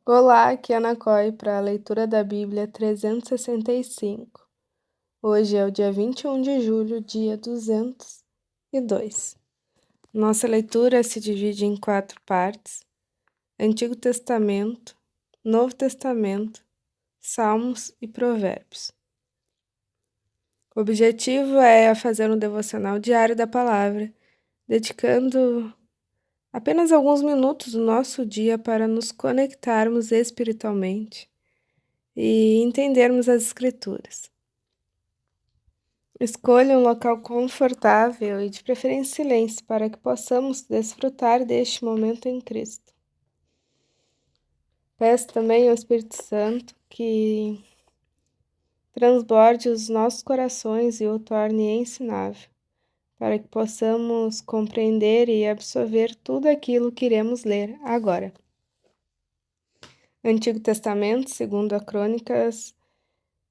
Olá, aqui é a Ana Coy para a leitura da Bíblia 365. Hoje é o dia 21 de julho, dia 202. Nossa leitura se divide em 4 partes: Antigo Testamento, Novo Testamento, Salmos e Provérbios. O objetivo é fazer um devocional diário da palavra, dedicando apenas alguns minutos do nosso dia para nos conectarmos espiritualmente e entendermos as Escrituras. Escolha um local confortável e de preferência silêncio para que possamos desfrutar deste momento em Cristo. Peço também ao Espírito Santo que transborde os nossos corações e o torne ensinável, para que possamos compreender e absorver tudo aquilo que iremos ler agora. Antigo Testamento, segundo a Crônicas,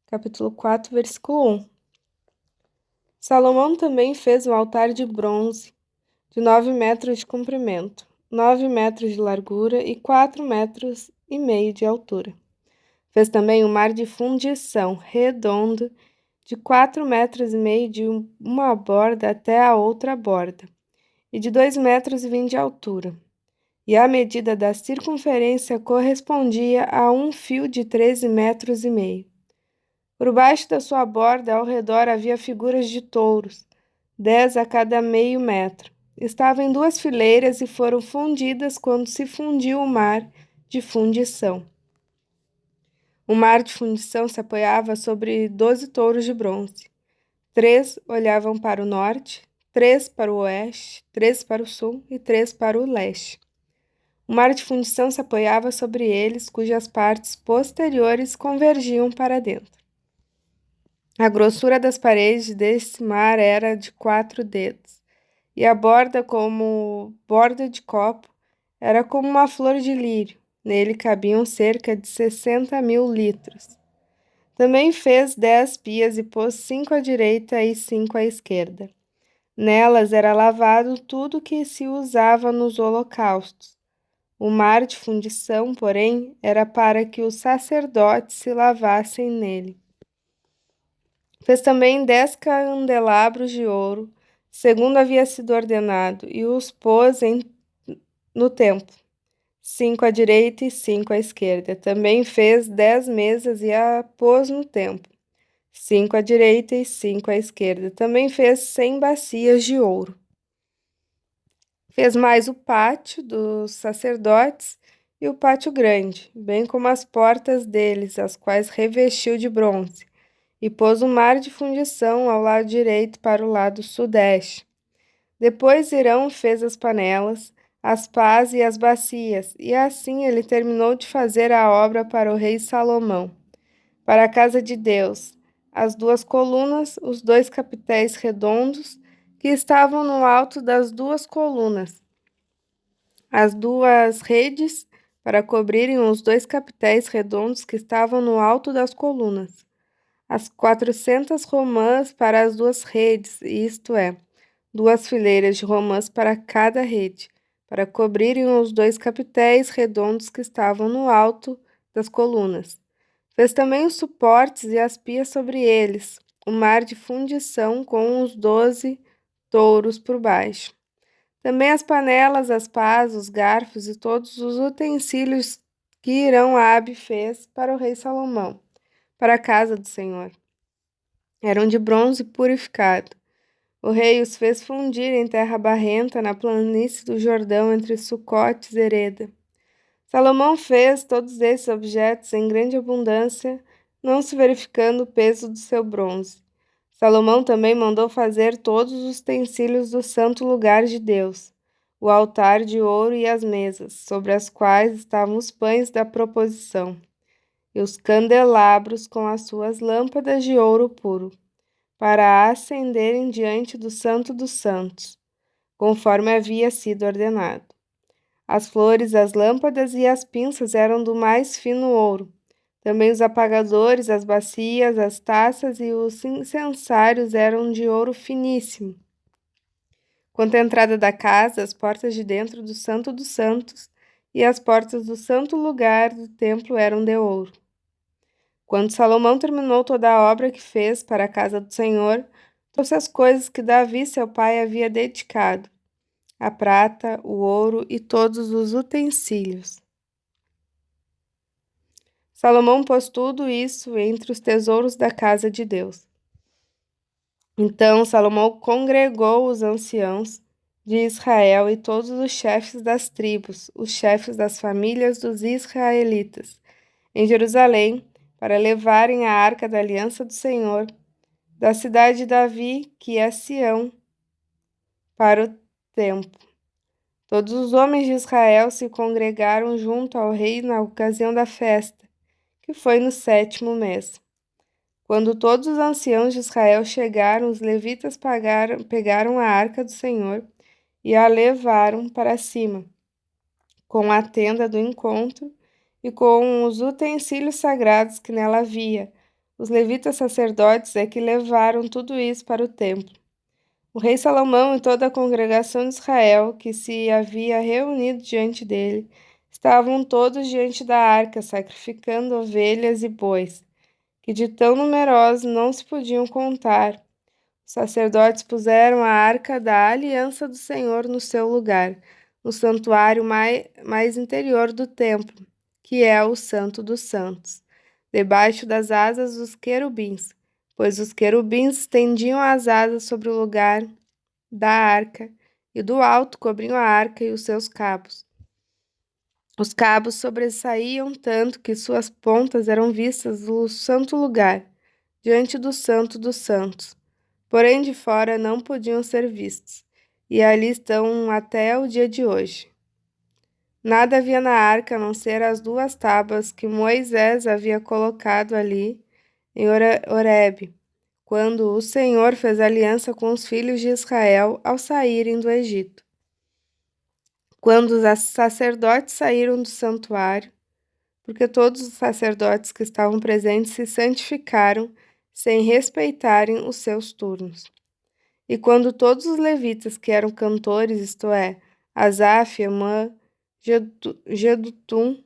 capítulo 4, versículo 1. Salomão também fez um altar de bronze, de 9 metros de comprimento, 9 metros de largura e 4,5 metros de altura. Fez também um mar de fundição redondo de 4,5 metros de uma borda até a outra borda, e de 2,20 metros de altura. E a medida da circunferência correspondia a um fio de 13,5 metros. Por baixo da sua borda, ao redor, havia figuras de touros, 10 a cada meio metro. Estavam em 2 fileiras e foram fundidas quando se fundiu o mar de fundição. O mar de fundição se apoiava sobre 12 touros de bronze. 3 olhavam para o norte, 3 para o oeste, 3 para o sul e 3 para o leste. O mar de fundição se apoiava sobre eles, cujas partes posteriores convergiam para dentro. A grossura das paredes desse mar era de 4 dedos, e a borda, como borda de copo, era como uma flor de lírio. Nele cabiam cerca de 60.000 litros. Também fez 10 pias e pôs 5 à direita e 5 à esquerda. Nelas era lavado tudo que se usava nos holocaustos. O mar de fundição, porém, era para que os sacerdotes se lavassem nele. Fez também 10 candelabros de ouro, segundo havia sido ordenado, e os pôs no templo, 5 à direita e 5 à esquerda. Também fez 10 mesas e a pôs no templo, 5 à direita e 5 à esquerda. Também fez 100 bacias de ouro. Fez mais o pátio dos sacerdotes e o pátio grande, bem como as portas deles, as quais revestiu de bronze, e pôs o mar de fundição ao lado direito para o lado sudeste. Depois Hirão fez as panelas, as pás e as bacias, e assim ele terminou de fazer a obra para o rei Salomão. Para a casa de Deus, as 2 colunas, os 2 capitéis redondos que estavam no alto das 2 colunas, as 2 redes para cobrirem os 2 capitéis redondos que estavam no alto das colunas, as 400 romãs para as 2 redes, isto é, 2 fileiras de romãs para cada rede, para cobrirem os 2 capitéis redondos que estavam no alto das colunas. Fez também os suportes e as pias sobre eles, o mar de fundição com os 12 touros por baixo. Também as panelas, as pás, os garfos e todos os utensílios que Hirão-Abi fez para o rei Salomão, para a casa do Senhor. Eram de bronze purificado. O rei os fez fundir em terra barrenta na planície do Jordão entre Sucote e Zereda. Salomão fez todos esses objetos em grande abundância, não se verificando o peso do seu bronze. Salomão também mandou fazer todos os utensílios do santo lugar de Deus, o altar de ouro e as mesas, sobre as quais estavam os pães da proposição, e os candelabros com as suas lâmpadas de ouro puro, para acenderem diante do Santo dos Santos, conforme havia sido ordenado. As flores, as lâmpadas e as pinças eram do mais fino ouro. Também os apagadores, as bacias, as taças e os incensários eram de ouro finíssimo. Quanto à entrada da casa, as portas de dentro do Santo dos Santos e as portas do santo lugar do templo eram de ouro. Quando Salomão terminou toda a obra que fez para a casa do Senhor, trouxe as coisas que Davi, seu pai, havia dedicado: a prata, o ouro e todos os utensílios. Salomão pôs tudo isso entre os tesouros da casa de Deus. Então Salomão congregou os anciãos de Israel e todos os chefes das tribos, os chefes das famílias dos israelitas, em Jerusalém, para levarem a arca da aliança do Senhor, da cidade de Davi, que é Sião, para o templo. Todos os homens de Israel se congregaram junto ao rei na ocasião da festa, que foi no 7º mês. Quando todos os anciãos de Israel chegaram, os levitas pegaram a arca do Senhor e a levaram para cima, com a tenda do encontro e com os utensílios sagrados que nela havia. Os levitas sacerdotes é que levaram tudo isso para o templo. O rei Salomão e toda a congregação de Israel, que se havia reunido diante dele, estavam todos diante da arca, sacrificando ovelhas e bois, que de tão numerosos não se podiam contar. Os sacerdotes puseram a arca da aliança do Senhor no seu lugar, no santuário mais interior do templo, que é o Santo dos Santos, debaixo das asas dos querubins, pois os querubins estendiam as asas sobre o lugar da arca, e do alto cobriam a arca e os seus cabos. Os cabos sobressaíam tanto que suas pontas eram vistas do santo lugar, diante do Santo dos Santos. Porém, de fora não podiam ser vistos, e ali estão até o dia de hoje. Nada havia na arca a não ser as 2 tábuas que Moisés havia colocado ali em Horebe, quando o Senhor fez aliança com os filhos de Israel ao saírem do Egito. Quando os sacerdotes saíram do santuário, porque todos os sacerdotes que estavam presentes se santificaram sem respeitarem os seus turnos. E quando todos os levitas que eram cantores, isto é, Asaf, Emã, Jedutum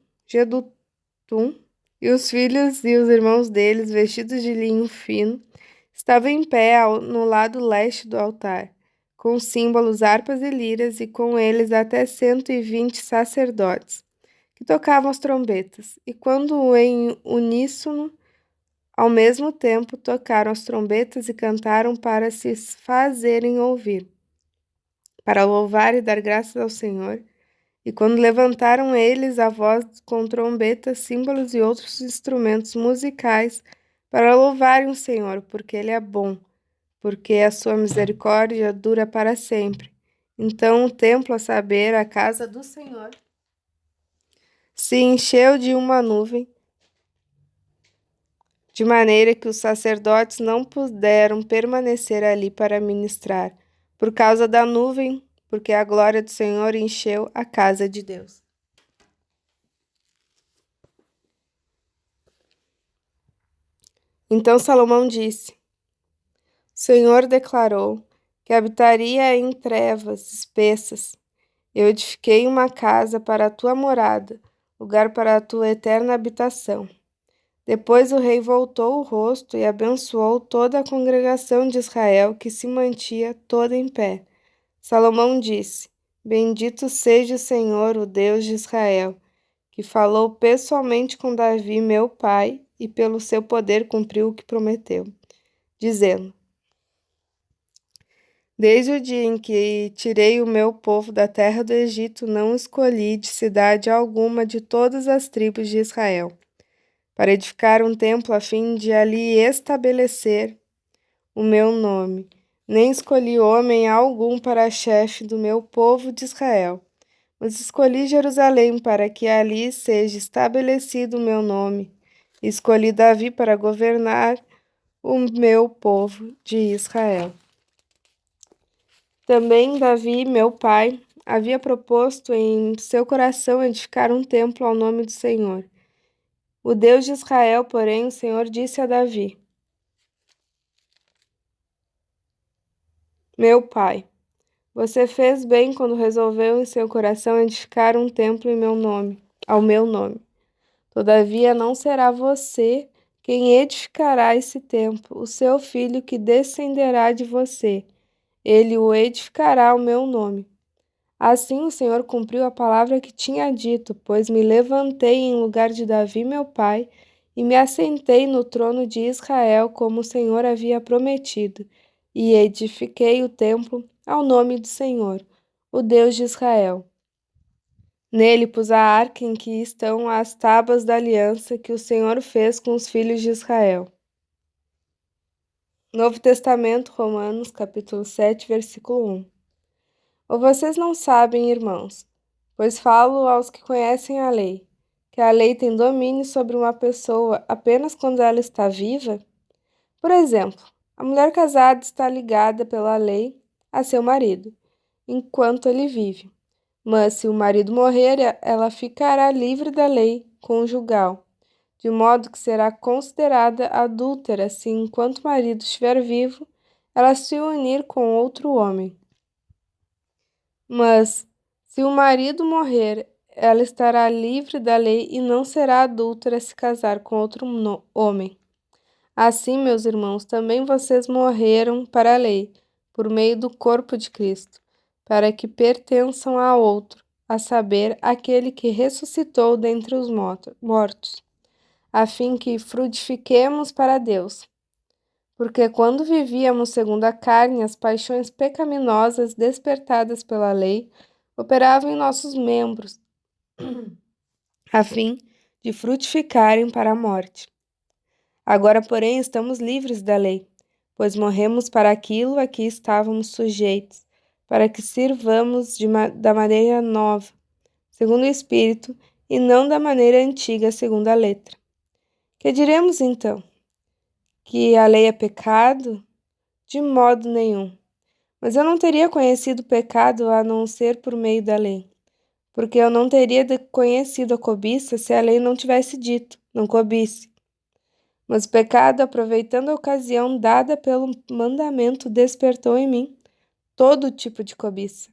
e os filhos e os irmãos deles, vestidos de linho fino, estavam em pé no lado leste do altar, com símbolos, harpas e liras, e com eles até 120 sacerdotes, que tocavam as trombetas. E quando em uníssono, ao mesmo tempo, tocaram as trombetas e cantaram para se fazerem ouvir, para louvar e dar graças ao Senhor. E quando levantaram eles a voz com trombetas, símbolos e outros instrumentos musicais, para louvarem o Senhor, porque Ele é bom, porque a sua misericórdia dura para sempre. Então o templo, a saber, a casa do Senhor, se encheu de uma nuvem, de maneira que os sacerdotes não puderam permanecer ali para ministrar, por causa da nuvem, porque a glória do Senhor encheu a casa de Deus. Então Salomão disse: O Senhor declarou que habitaria em trevas espessas. Eu edifiquei uma casa para a tua morada, lugar para a tua eterna habitação. Depois o rei voltou o rosto e abençoou toda a congregação de Israel, que se mantinha toda em pé. Salomão disse: Bendito seja o Senhor, o Deus de Israel, que falou pessoalmente com Davi, meu pai, e pelo seu poder cumpriu o que prometeu, dizendo: Desde o dia em que tirei o meu povo da terra do Egito, não escolhi de cidade alguma de todas as tribos de Israel, para edificar um templo a fim de ali estabelecer o meu nome. Nem escolhi homem algum para chefe do meu povo de Israel, mas escolhi Jerusalém para que ali seja estabelecido o meu nome. E escolhi Davi para governar o meu povo de Israel. Também Davi, meu pai, havia proposto em seu coração edificar um templo ao nome do Senhor, o Deus de Israel. Porém, o Senhor disse a Davi, meu pai: Você fez bem quando resolveu em seu coração edificar um templo em meu nome, ao meu nome. Todavia, não será você quem edificará esse templo, o seu filho que descenderá de você. Ele o edificará ao meu nome. Assim o Senhor cumpriu a palavra que tinha dito, pois me levantei em lugar de Davi, meu pai, e me assentei no trono de Israel, como o Senhor havia prometido, e edifiquei o templo ao nome do Senhor, o Deus de Israel. Nele pus a arca em que estão as tábuas da aliança que o Senhor fez com os filhos de Israel. Novo Testamento, Romanos, capítulo 7, versículo 1. Ou vocês não sabem, irmãos, pois falo aos que conhecem a lei, que a lei tem domínio sobre uma pessoa apenas quando ela está viva? Por exemplo, a mulher casada está ligada pela lei a seu marido, enquanto ele vive. Mas se o marido morrer, ela ficará livre da lei conjugal, de modo que será considerada adúltera se, enquanto o marido estiver vivo, ela se unir com outro homem. Mas, se o marido morrer, ela estará livre da lei e não será adúltera se casar com outro homem. Assim, meus irmãos, também vocês morreram para a lei, por meio do corpo de Cristo, para que pertençam a outro, a saber, aquele que ressuscitou dentre os mortos, a fim que frutifiquemos para Deus. Porque quando vivíamos segundo a carne, as paixões pecaminosas despertadas pela lei operavam em nossos membros, a fim de frutificarem para a morte. Agora, porém, estamos livres da lei, pois morremos para aquilo a que estávamos sujeitos, para que sirvamos da maneira nova, segundo o Espírito, e não da maneira antiga, segundo a letra. Que diremos então? Que a lei é pecado? De modo nenhum. Mas eu não teria conhecido o pecado a não ser por meio da lei, porque eu não teria conhecido a cobiça se a lei não tivesse dito, não cobice. Mas o pecado, aproveitando a ocasião dada pelo mandamento, despertou em mim todo tipo de cobiça,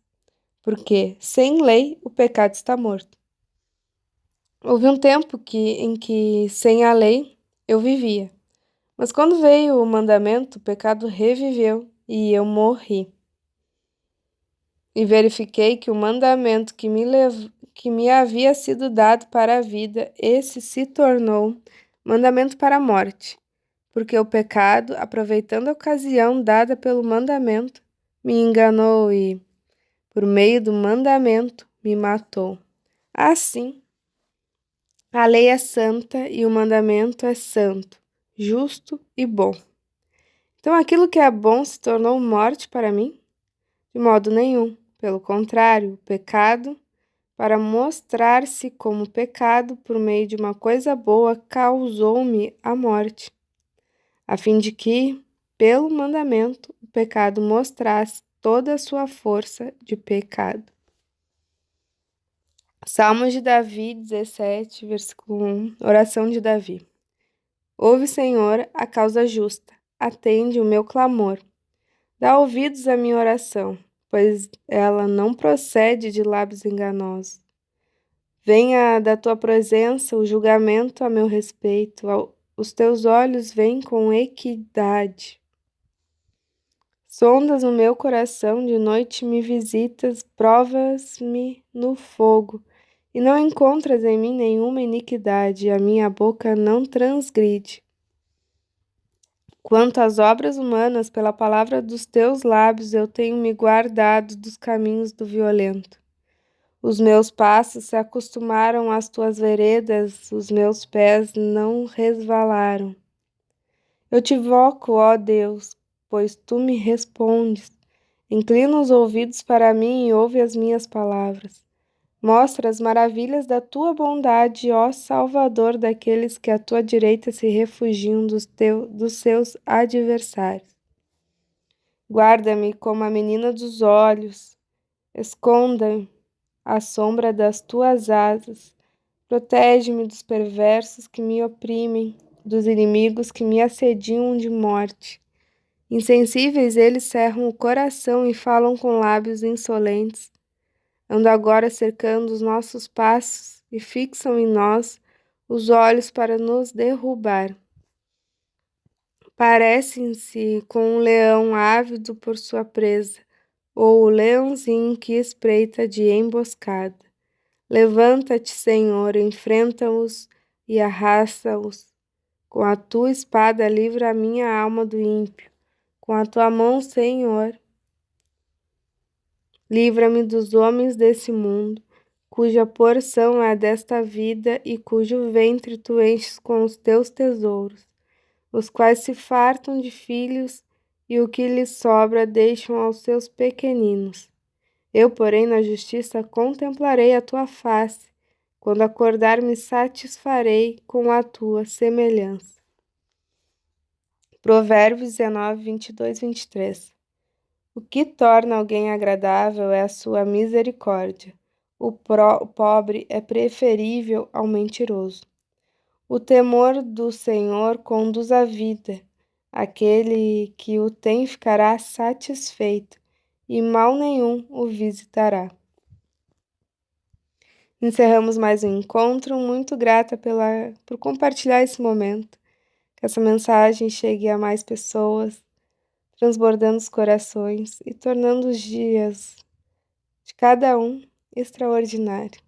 porque, sem lei, o pecado está morto. Houve um tempo em que, sem a lei, eu vivia. Mas quando veio o mandamento, o pecado reviveu e eu morri. E verifiquei que o mandamento que me havia sido dado para a vida, esse se tornou mandamento para a morte, porque o pecado, aproveitando a ocasião dada pelo mandamento, me enganou e, por meio do mandamento, me matou. Assim, a lei é santa e o mandamento é santo, justo e bom. Então, aquilo que é bom se tornou morte para mim? De modo nenhum. Pelo contrário, o pecado, para mostrar-se como pecado por meio de uma coisa boa, causou-me a morte, a fim de que, pelo mandamento, o pecado mostrasse toda a sua força de pecado. Salmos de Davi 17, versículo 1, oração de Davi. Ouve, Senhor, a causa justa, atende o meu clamor. Dá ouvidos à minha oração, pois ela não procede de lábios enganosos. Venha da tua presença o julgamento a meu respeito, os teus olhos veem com equidade. Sondas o meu coração, de noite me visitas, provas-me no fogo, e não encontras em mim nenhuma iniquidade, a minha boca não transgride. Quanto às obras humanas, pela palavra dos teus lábios eu tenho me guardado dos caminhos do violento. Os meus passos se acostumaram às tuas veredas, os meus pés não resvalaram. Eu te invoco, ó Deus, pois tu me respondes. Inclina os ouvidos para mim e ouve as minhas palavras. Mostra as maravilhas da tua bondade, ó Salvador daqueles que à tua direita se refugiam dos seus adversários. Guarda-me como a menina dos olhos, esconda-me à sombra das tuas asas. Protege-me dos perversos que me oprimem, dos inimigos que me assediam de morte. Insensíveis eles cerram o coração e falam com lábios insolentes. Andam agora cercando os nossos passos e fixam em nós os olhos para nos derrubar. Parecem-se com um leão ávido por sua presa, ou o leãozinho que espreita de emboscada. Levanta-te, Senhor, enfrenta-os e arrasta-os. Com a tua espada livra a minha alma do ímpio. Com a tua mão, Senhor, livra-me dos homens desse mundo, cuja porção é desta vida e cujo ventre tu enches com os teus tesouros, os quais se fartam de filhos e o que lhes sobra deixam aos seus pequeninos. Eu, porém, na justiça contemplarei a tua face. Quando acordar, me satisfarei com a tua semelhança. Provérbios 19, 22, 23. O que torna alguém agradável é a sua misericórdia. O pobre é preferível ao mentiroso. O temor do Senhor conduz à vida. Aquele que o tem ficará satisfeito, e mal nenhum o visitará. Encerramos mais um encontro. Muito grata por compartilhar esse momento. Que essa mensagem chegue a mais pessoas, transbordando os corações e tornando os dias de cada um extraordinário.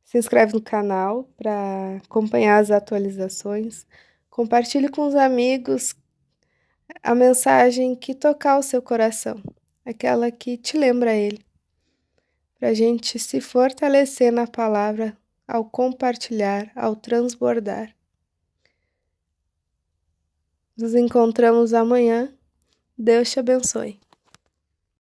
Se inscreve no canal para acompanhar as atualizações. Compartilhe com os amigos a mensagem que tocar o seu coração, aquela que te lembra ele, para a gente se fortalecer na palavra ao compartilhar, ao transbordar. Nos encontramos amanhã. Deus te abençoe.